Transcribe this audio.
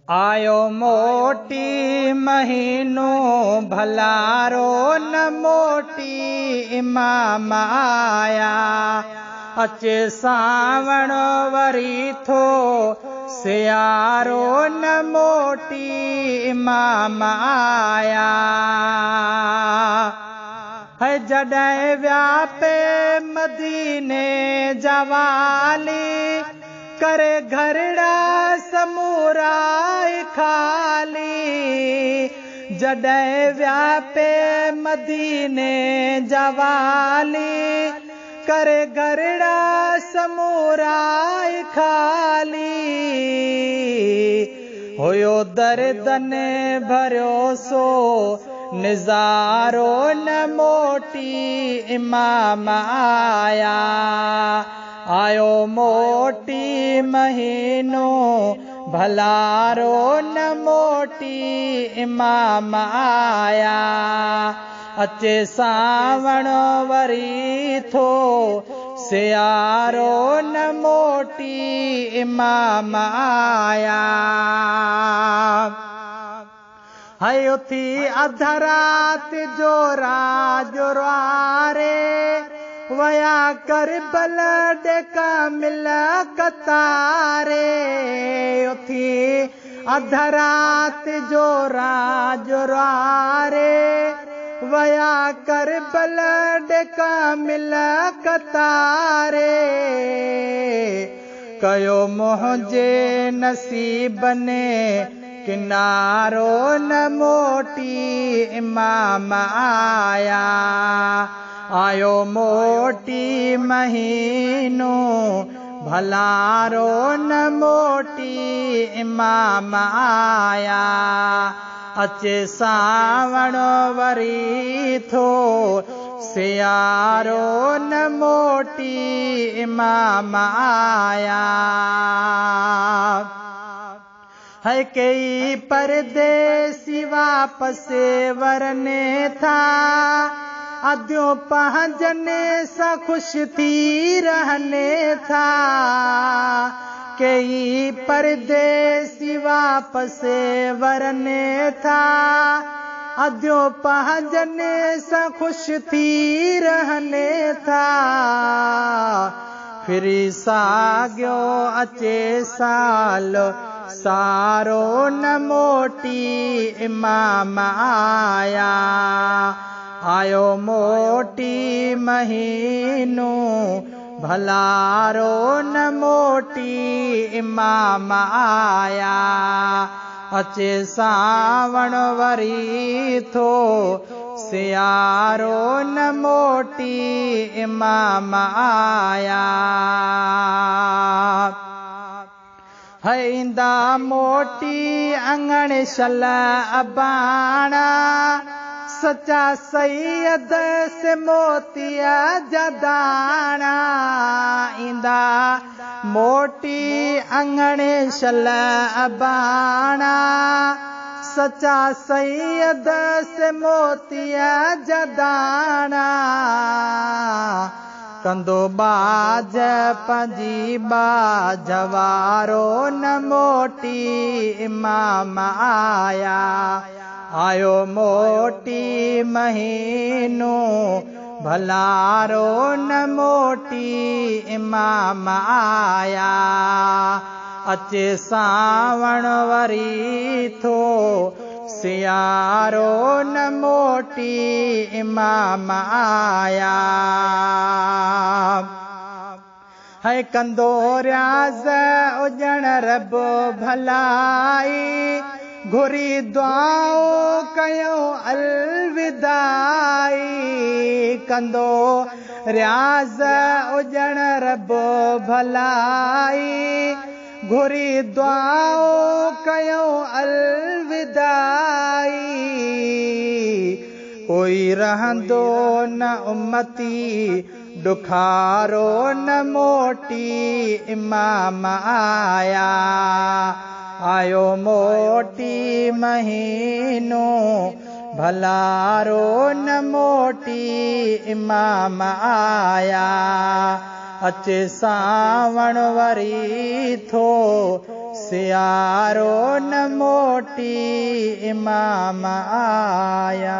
आयो मोटी महीनो भलारो न मोटी इमाम आया। अचे सावण वरी थो सियारो न मोटी इमाम आया। है जॾहिं व्यापे मदीने जवाली करे घरड़ा समूरा खाली। जॾहिं व्यापे मदीने जवाली करे घरड़ा समूरा खाली। हुयो दर्दने भरियो सो निज़ारो न मोटी इमाम आया। आयो मोटी महीनो भलारो न मोटी इमाम आया। अचे सावण वरी थो सियारो न मोटी इमाम आया। है उथी अधरात जो राजवारे वया करबल डेका मिल कतारे। उथी अधरात जो राजवारे वया करबल डेका मिल कतारे। कयो मुझे नसीब ने किनारो न मोटी इमाम आया। आयो मोटी महीनो भलारो न मोटी इमाम आया। अचे सावण वरी थो सियारो न मोटी इमाम आया। है कई परदेसी वापस वरने था अद्यो पहजने सा खुश थी रहने था। कई परदेसी वापस वरने था अद्यो पहजने सा खुश थी रहने था। फिर साग्यो अचे साल सारो न मोटी इमाम आया। आयो मोटी महीनो भलारो न मोटी इमाम आया। अचे सावण वरी थो सियारो न मोटी इमाम आया। हैंदा मोटी अंगण शल अबाणा सच्चा सैयद से मोतिया जदाना। इंदा मोटी अंगण शल अबाणा सच्चा सैयद से मोतिया जदाना। कंदो बाज पंजी बाजवारो न मोटी इमाम आया। आयो मोटी महीनो भलारो न मोटी इमाम आया। अचे सावण वरी थो सियारो न मोटी इमाम आया। है कंदो रियाज़ उजण रब भलाई घुरी दुआओ कयो अलविदाई। कंदो रियाज़ उजण रब भलाई घुरी दुआओ कयो अलविदाई। कोई रहंदो न उम्मती दुखारो न मोटी इमाम आया। आयो मोटी महीनो भलारो न मोटी इमाम आया। अचे सावण वरी थो सियारो न मोटी इमाम आया।